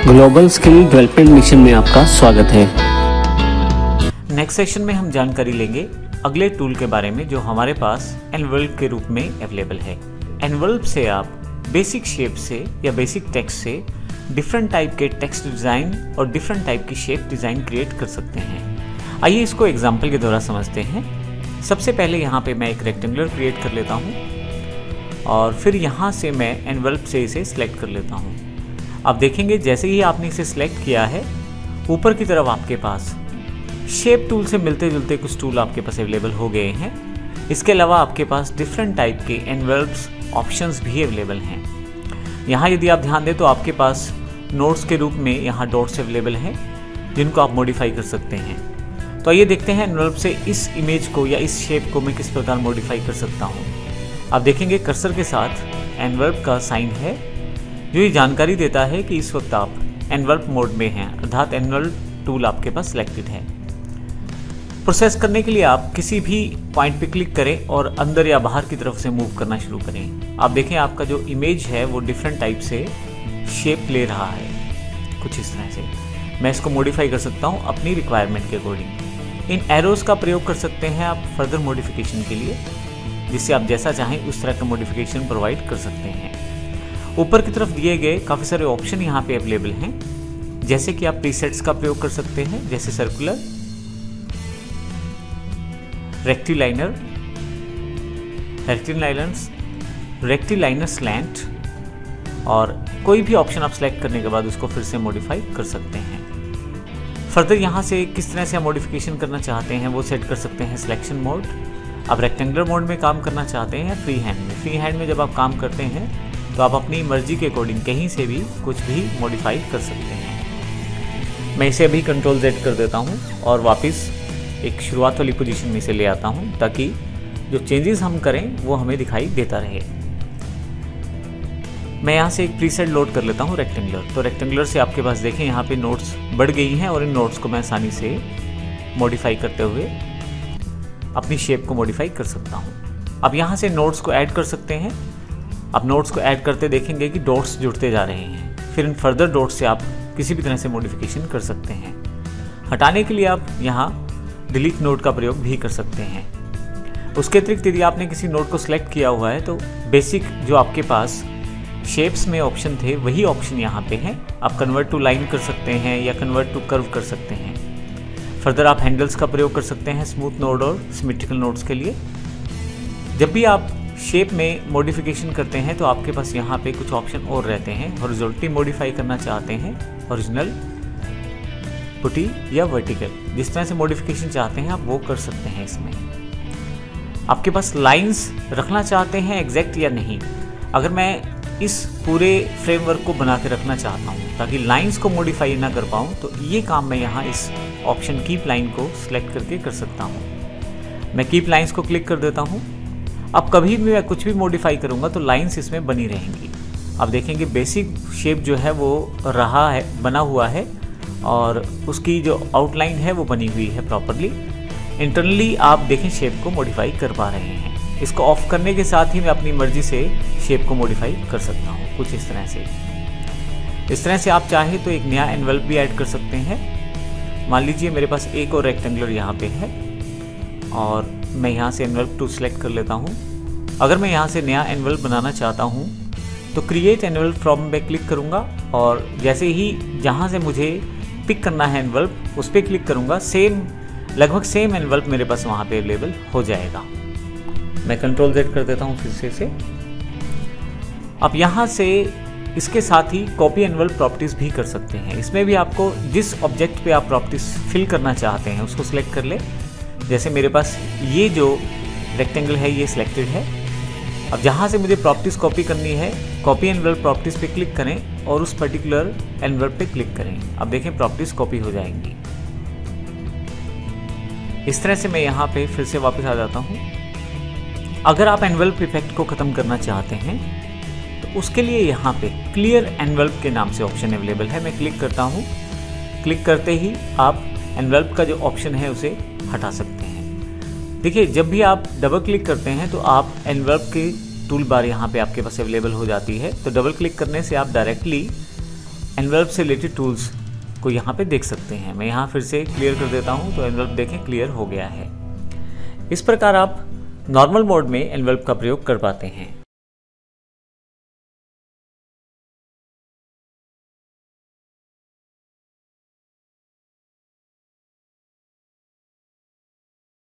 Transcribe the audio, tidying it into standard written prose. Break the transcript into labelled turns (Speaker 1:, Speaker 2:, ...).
Speaker 1: Global skill development mission में आपका स्वागत है।
Speaker 2: नेक्स्ट सेक्शन में हम जानकारी लेंगे अगले टूल के बारे में जो हमारे पास एनवेल्प के रूप में अवेलेबल है। एनवेल्प से आप बेसिक शेप से या बेसिक टेक्स्ट से डिफरेंट टाइप के टेक्स्ट डिज़ाइन और डिफरेंट टाइप की शेप डिज़ाइन क्रिएट कर सकते हैं। आइए इसको एग्जाम्पल के द्वारा समझते हैं। सबसे पहले यहाँ पे मैं एक रेक्टेंगुलर क्रिएट कर लेता हूँ और फिर यहाँ से मैं एनवेल्प से इसे सिलेक्ट कर लेता हूँ। आप देखेंगे जैसे ही आपने इसे सिलेक्ट किया है, ऊपर की तरफ आपके पास शेप टूल से मिलते जुलते कुछ टूल आपके पास अवेलेबल हो गए हैं। इसके अलावा आपके पास डिफरेंट टाइप के एनवेल्प्स ऑप्शंस भी अवेलेबल हैं। यहाँ यदि आप ध्यान दें तो आपके पास नोट्स के रूप में यहाँ डॉट्स अवेलेबल हैं जिनको आप मॉडिफाई कर सकते हैं। तो आइए देखते हैं एनवेल्प से इस इमेज को या इस शेप को मैं किस प्रकार मॉडिफाई कर सकता हूँ। आप देखेंगे कर्सर के साथ एनवेल्प का साइन है जो ये जानकारी देता है कि इस वक्त आप एनवेल्प मोड में हैं, अर्थात एनवेल्प टूल आपके पास सिलेक्टेड है। प्रोसेस करने के लिए आप किसी भी पॉइंट पे क्लिक करें और अंदर या बाहर की तरफ से मूव करना शुरू करें। आप देखें आपका जो इमेज है वो डिफरेंट टाइप से शेप ले रहा है, कुछ इस तरह से। मैं इसको मॉडिफाई कर सकता हूँ अपनी रिक्वायरमेंट के अकॉर्डिंग। इन एरोज का प्रयोग कर सकते हैं आप फर्दर मॉडिफिकेशन के लिए, जिससे आप जैसा चाहें उस तरह का मॉडिफिकेशन प्रोवाइड कर सकते हैं। ऊपर की तरफ दिए गए काफ़ी सारे ऑप्शन यहाँ पे अवेलेबल हैं, जैसे कि आप प्रीसेट्स का प्रयोग कर सकते हैं, जैसे सर्कुलर, रेक्टिलाइनर, रेक्टिलाइनर स्लैंट, और कोई भी ऑप्शन आप सेलेक्ट करने के बाद उसको फिर से मॉडिफाई कर सकते हैं। फर्दर यहाँ से किस तरह से आप मॉडिफिकेशन करना चाहते हैं वो सेट कर सकते हैं सिलेक्शन मोड। आप रेक्टेंगुलर मोड में काम करना चाहते हैं फ्री हैंड में। फ्री हैंड में जब आप काम करते हैं तो आप अपनी मर्जी के अकॉर्डिंग कहीं से भी कुछ भी मॉडिफाई कर सकते हैं। मैं इसे अभी कंट्रोल Z कर देता हूं और वापस एक शुरुआत वाली पोजीशन में इसे ले आता हूं ताकि जो चेंजेस हम करें वो हमें दिखाई देता रहे। मैं यहां से एक प्रीसेट लोड कर लेता हूं रेक्टेंगुलर। तो रेक्टेंगुलर से आपके पास देखें यहाँ पे नोट्स बढ़ गई हैं और इन नोट्स को मैं आसानी से मॉडिफाई करते हुए अपनी शेप को मॉडिफाई कर सकता हूँ। अब यहाँ से नोट्स को ऐड कर सकते हैं। आप नोट्स को ऐड करते देखेंगे कि डॉट्स जुड़ते जा रहे हैं। फिर इन फर्दर डॉट्स से आप किसी भी तरह से मॉडिफिकेशन कर सकते हैं। हटाने के लिए आप यहाँ डिलीट नोट का प्रयोग भी कर सकते हैं। उसके अतिरिक्त यदि आपने किसी नोट को सिलेक्ट किया हुआ है तो बेसिक जो आपके पास शेप्स में ऑप्शन थे वही ऑप्शन यहाँ पे हैं। आप कन्वर्ट टू लाइन कर सकते हैं या कन्वर्ट टू कर्व कर सकते हैं। फर्दर आप हैंडल्स का प्रयोग कर सकते हैं स्मूथ नोड और सिमेट्रिकल नोड्स के लिए। जब भी आप शेप में मॉडिफिकेशन करते हैं तो आपके पास यहाँ पे कुछ ऑप्शन और रहते हैं। हॉरिजॉन्टली मॉडिफाई करना चाहते हैं, ओरिजिनल, पुटी या वर्टिकल, जिस तरह से मॉडिफिकेशन चाहते हैं आप वो कर सकते हैं। इसमें आपके पास लाइंस रखना चाहते हैं एग्जैक्ट या नहीं। अगर मैं इस पूरे फ्रेमवर्क को बना के रखना चाहता हूँ ताकि लाइंस को मॉडिफाई ना कर पाऊँ तो ये काम मैं यहाँ इस ऑप्शन कीप लाइन को सिलेक्ट करके कर सकता हूँ। मैं कीप लाइंस को क्लिक कर देता हूँ। अब कभी भी मैं कुछ भी मॉडिफाई करूंगा तो लाइंस इसमें बनी रहेंगी। आप देखेंगे बेसिक शेप जो है वो रहा है, बना हुआ है और उसकी जो आउटलाइन है वो बनी हुई है प्रॉपरली। इंटरनली आप देखें शेप को मॉडिफाई कर पा रहे हैं। इसको ऑफ करने के साथ ही मैं अपनी मर्जी से शेप को मॉडिफाई कर सकता हूँ कुछ इस तरह से। इस तरह से आप चाहें तो एक नया एनवेल्प भी ऐड कर सकते हैं। मान लीजिए मेरे पास एक और रेक्टेंगुलर यहाँ पे है और मैं यहाँ से एनवेल्प टू सेलेक्ट कर लेता हूँ। अगर मैं यहाँ से नया एनवेल्प बनाना चाहता हूँ तो क्रिएट एनवेल्प फ्रॉम पे क्लिक करूँगा और जैसे ही जहाँ से मुझे पिक करना है एनवेल्प उस पर क्लिक करूँगा, लगभग सेम एनवेल्प मेरे पास वहाँ पे अवेलेबल हो जाएगा। मैं कंट्रोल Z कर देता हूँ फिर से। अब यहाँ से इसके साथ ही कॉपी एनवेल्प प्रॉपर्टीज़ भी कर सकते हैं। इसमें भी आपको जिस ऑब्जेक्ट पे आप प्रॉपर्टीज़ फिल करना चाहते हैं उसको सिलेक्ट कर ले। जैसे मेरे पास ये जो रेक्टेंगल है ये सिलेक्टेड है। अब जहाँ से मुझे प्रॉपर्टीज़ कॉपी करनी है, कॉपी एनवेल्प प्रॉपर्टीज़ पे क्लिक करें और उस पर्टिकुलर एनवेल्प पे क्लिक करें। अब देखें प्रॉपर्टीज़ कॉपी हो जाएंगी। इस तरह से मैं यहाँ पे फिर से वापस आ जाता हूँ। अगर आप एनवेल्प इफेक्ट को ख़त्म करना चाहते हैं तो उसके लिए यहाँ पे क्लियर एनवेल्प के नाम से ऑप्शन अवेलेबल है। मैं क्लिक करता हूँ। क्लिक करते ही आप एनवेल्प का जो ऑप्शन है उसे हटा सकते हैं। देखिए जब भी आप डबल क्लिक करते हैं तो आप एनवेल्प की टूल बार यहाँ पे आपके पास अवेलेबल हो जाती है। तो डबल क्लिक करने से आप डायरेक्टली एनवेलप से रिलेटेड टूल्स को यहाँ पे देख सकते हैं। मैं यहाँ फिर से क्लियर कर देता हूँ, तो एनवेलप देखें क्लियर हो गया है। इस प्रकार आप नॉर्मल मोड में एनवेलप का प्रयोग कर पाते हैं।